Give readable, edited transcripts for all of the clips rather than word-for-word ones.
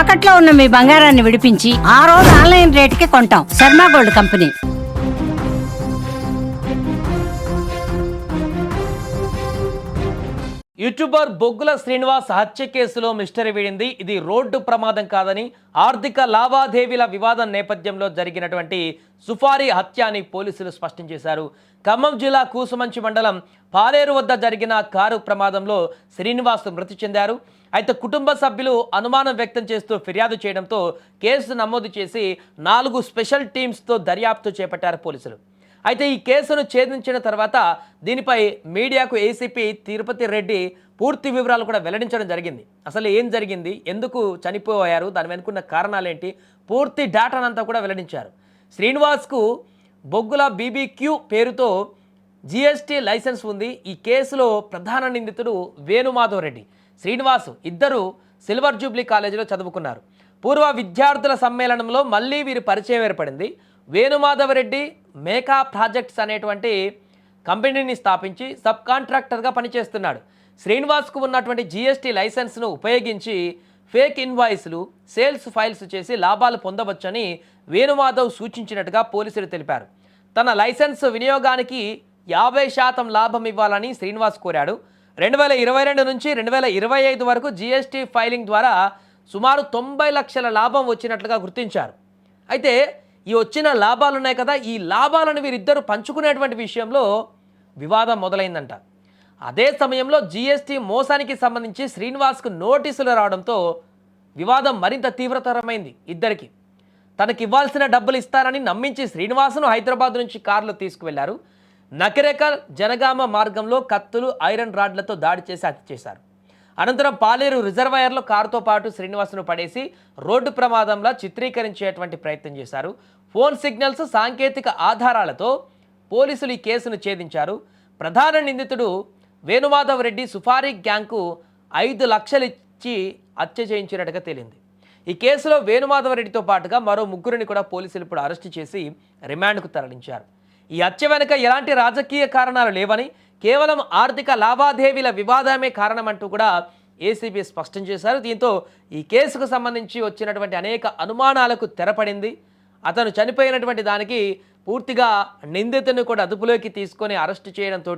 తాకట్లో ఉన్న మీ బంగారాన్ని విడిపించి ఆ రోజు ఆన్లైన్ రేటుకి కొంటాం. Sharma gold company. యూట్యూబర్ బొగ్గుల శ్రీనివాస్ హత్య కేసులో మిస్టరీ వీడింది. ఇది రోడ్డు ప్రమాదం కాదని, ఆర్థిక లావాదేవీల వివాదం నేపథ్యంలో జరిగినటువంటి సుఫారీ హత్య అని పోలీసులు స్పష్టం చేశారు. ఖమ్మం జిల్లా కూసుమంచి మండలం పాలేరు వద్ద జరిగిన కారు ప్రమాదంలో శ్రీనివాస్ మృతి చెందారు. అయితే కుటుంబ సభ్యులు అనుమానం వ్యక్తం చేస్తూ ఫిర్యాదు చేయడంతో కేసు నమోదు చేసి 4 స్పెషల్ టీమ్స్తో దర్యాప్తు చేపట్టారు పోలీసులు. అయితే ఈ కేసును ఛేదించిన తర్వాత దీనిపై మీడియాకు ఏసీపీ తిరుపతి రెడ్డి పూర్తి వివరాలు కూడా వెల్లడించడం జరిగింది. అసలు ఏం జరిగింది, ఎందుకు చనిపోయారు, దాని వెనుకున్న కారణాలేంటి, పూర్తి డేటానంతా కూడా వెల్లడించారు. శ్రీనివాస్కు బొగ్గుల బీబీక్యూ పేరుతో జీఎస్టీ లైసెన్స్ ఉంది. ఈ కేసులో ప్రధాన నిందితుడు వేణుమాధవ్ రెడ్డి, శ్రీనివాస్ ఇద్దరు సిల్వర్ జూబ్లీ కాలేజీలో చదువుకున్నారు. పూర్వ విద్యార్థుల సమ్మేళనంలో మళ్ళీ వీరి పరిచయం ఏర్పడింది. వేణుమాధవ్ రెడ్డి మేకా ప్రాజెక్ట్స్ అనేటువంటి కంపెనీని స్థాపించి సబ్ కాంట్రాక్టర్గా పనిచేస్తున్నాడు. శ్రీనివాస్కు ఉన్నటువంటి జీఎస్టీ లైసెన్స్ను ఉపయోగించి ఫేక్ ఇన్వాయిస్లు, సేల్స్ ఫైల్స్ చేసి లాభాలు పొందవచ్చని వేణుమాధవ్ సూచించినట్టుగా పోలీసులు తెలిపారు. తన లైసెన్స్ వినియోగానికి 50% లాభం ఇవ్వాలని శ్రీనివాస్ కోరాడు. 2022 నుంచి 2025 వరకు జీఎస్టీ ఫైలింగ్ ద్వారా సుమారు 90 లక్షల లాభం వచ్చినట్లుగా గుర్తించారు. అయితే ఈ వచ్చిన లాభాలు ఉన్నాయి కదా, ఈ లాభాలను వీరిద్దరూ పంచుకునేటువంటి విషయంలో వివాదం మొదలైందంట. అదే సమయంలో జీఎస్టీ మోసానికి సంబంధించి శ్రీనివాస్కు నోటీసులు రావడంతో వివాదం మరింత తీవ్రతరమైంది. ఇద్దరికి తనకి ఇవ్వాల్సిన డబ్బులు ఇస్తారని నమ్మించి శ్రీనివాస్ను హైదరాబాద్ నుంచి కారులో తీసుకువెళ్లారు. నకిరేకల్ జనగామ మార్గంలో కత్తులు, ఐరన్ రాడ్లతో దాడి చేసి హత్య చేశారు. అనంతరం పాలేరు రిజర్వాయర్లో కారుతో పాటు శ్రీనివాస్ను పడేసి రోడ్డు ప్రమాదంలో చిత్రీకరించేటువంటి ప్రయత్నం చేశారు. ఫోన్ సిగ్నల్స్, సాంకేతిక ఆధారాలతో పోలీసులు ఈ కేసును ఛేదించారు. ప్రధాన నిందితుడు వేణుమాధవ్ రెడ్డి సుఫారీ గ్యాంగ్కు 5 లక్షలు ఇచ్చి హత్య చేయించినట్టుగా తేలింది. ఈ కేసులో వేణుమాధవ్ రెడ్డితో పాటుగా మరో 3 కూడా పోలీసులు ఇప్పుడు అరెస్టు చేసి రిమాండ్కు తరలించారు. ఈ హత్య వెనుక ఎలాంటి రాజకీయ కారణాలు లేవని, కేవలం ఆర్థిక లావాదేవీల వివాదమే కారణమంటూ కూడా ఏసీబీ స్పష్టం చేశారు. దీంతో ఈ కేసుకు సంబంధించి వచ్చినటువంటి అనేక అనుమానాలకు తెరపడింది. అతను చనిపోయినటువంటి దానికి పూర్తిగా నిందితుని కూడా అదుపులోకి తీసుకొని అరెస్టు చేయడంతో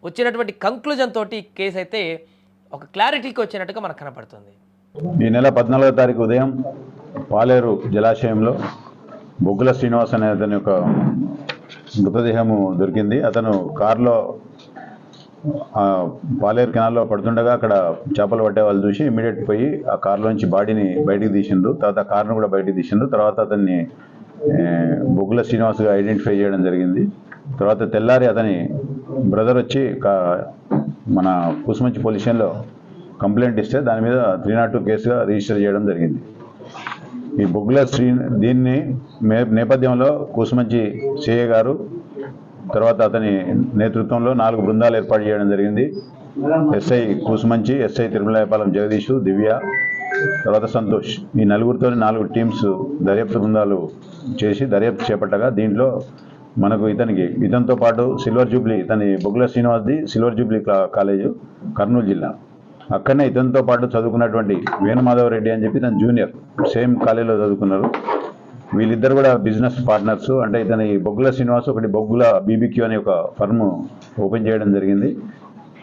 వచ్చినటువంటి కంక్లూజన్ తోటి కేసు అయితే ఒక క్లారిటీకి వచ్చినట్టుగా మనకు కనపడుతుంది. ఈ నెల 14వ తారీఖు ఉదయం పాలేరు జలాశయంలో బొగ్గుల శ్రీనివాస్ అనే అతని యొక్క మృతదేహము దొరికింది. అతను కారులో పాలేరు కెనాల్లో పడుతుండగా అక్కడ చేపలు పట్టే వాళ్ళు చూసి ఇమీడియట్ పోయి ఆ కారులోంచి బాడీని బయటికి తీసిండ్రు. తర్వాత కారును కూడా బయటికి తీసిండ్రు. తర్వాత అతన్ని బొగ్గుల శ్రీనివాస్గా ఐడెంటిఫై చేయడం జరిగింది. తర్వాత తెల్లారి అతని బ్రదర్ వచ్చి మన కూసుమంచి పోలీస్ స్టేషన్లో కంప్లైంట్ ఇస్తే దాని మీద 302 కేసుగా రిజిస్టర్ చేయడం జరిగింది. ఈ బొగ్గుల దీన్ని నేపథ్యంలో కూసుమంచి సిఐ గారు తర్వాత అతని నేతృత్వంలో 4 బృందాలు ఏర్పాటు చేయడం జరిగింది. ఎస్ఐ కూసుమంచి, ఎస్ఐ తిరుమలపాలెం జగదీష్, దివ్య, తర్వాత సంతోష్, ఈ 4 4 టీమ్స్ దర్యాప్తు బృందాలు చేసి దర్యాప్తు చేపట్టగా దీంట్లో మనకు ఇతనితో పాటు సిల్వర్ జూబ్లీ, బొగ్గుల శ్రీనివాస్ది సిల్వర్ జూబ్లీ కాలేజు కర్నూలు జిల్లా, అక్కడనే ఇతనితో పాటు చదువుకున్నటువంటి వేణుమాధవ్ రెడ్డి అని చెప్పి తన జూనియర్ సేమ్ కాలేజీలో చదువుకున్నారు. వీళ్ళిద్దరు కూడా బిజినెస్ పార్ట్నర్స్. అంటే ఇతని బొగ్గుల శ్రీనివాస్ ఒకటి బొగ్గుల బీబీక్యూ అనే ఒక ఫర్మ్ ఓపెన్ చేయడం జరిగింది.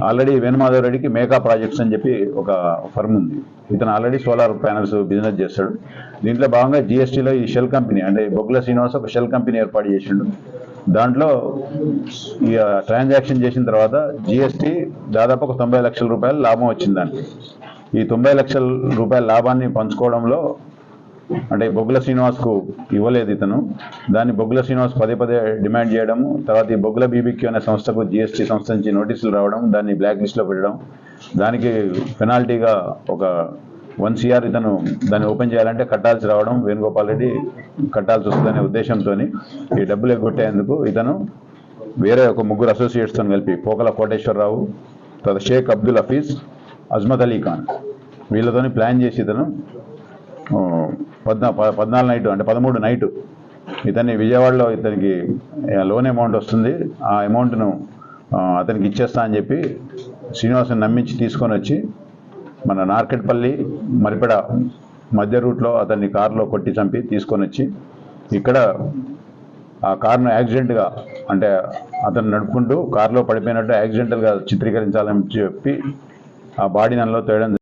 ఆల్రెడీ వేణుమాధవ్ రెడ్డికి మేకా ప్రాజెక్ట్స్ అని చెప్పి ఒక ఫర్మ్ ఉంది. ఇతను ఆల్రెడీ సోలార్ ప్యానల్స్ బిజినెస్ చేస్తాడు. దీంట్లో భాగంగా జీఎస్టీలో ఈ షెల్ కంపెనీ అంటే బొగ్గుల శ్రీనివాస్ ఒక షెల్ కంపెనీ ఏర్పాటు చేసిండు. దాంట్లో ఈ ట్రాన్సాక్షన్ చేసిన తర్వాత జీఎస్టీ దాదాపు ఒక 90 లక్షల రూపాయలు లాభం వచ్చింది. దానికి ఈ 90 లక్షల రూపాయల లాభాన్ని పంచుకోవడంలో అంటే బొగ్గుల శ్రీనివాస్కు ఇవ్వలేదు ఇతను. దాన్ని బొగ్గుల శ్రీనివాస్ పదే డిమాండ్ చేయడము, తర్వాత ఈ బొగ్గుల బీబీక్యూ అనే సంస్థకు జీఎస్టీ సంస్థ నుంచి నోటీసులు రావడం, దాన్ని బ్లాక్ లిస్ట్లో పెట్టడం, దానికి పెనాల్టీగా ఒక 1 CR ఇతను దాన్ని ఓపెన్ చేయాలంటే కట్టాల్సి రావడం, వేణుగోపాల్ రెడ్డి కట్టాల్సి వస్తుందనే ఉద్దేశంతో ఈ డబ్బులు ఎగ్గొట్టేందుకు ఇతను వేరే ఒక 3 అసోసియేట్స్తో కలిపి పోకల కోటేశ్వరరావు, తర్వాత షేక్ అబ్దుల్ హఫీజ్, అజ్మత్ అలీ ఖాన్ వీళ్ళతోని ప్లాన్ చేసి ఇతను 14 నైటు అంటే 13 నైటు ఇతన్ని విజయవాడలో ఇతనికి లోన్ అమౌంట్ వస్తుంది, ఆ అమౌంట్ను అతనికి ఇచ్చేస్తా అని చెప్పి శ్రీనివాసుని నమ్మించి తీసుకొని వచ్చి మన నార్కెట్పల్లి, మరిపెడ మధ్య రూట్లో అతన్ని కారులో కొట్టి చంపి తీసుకొని వచ్చి ఇక్కడ ఆ కారును యాక్సిడెంట్గా, అంటే అతను నడుపుకుంటూ కారులో పడిపోయినట్టు యాక్సిడెంటల్గా చిత్రీకరించాలని చెప్పి ఆ బాడీని అందులో తేయడం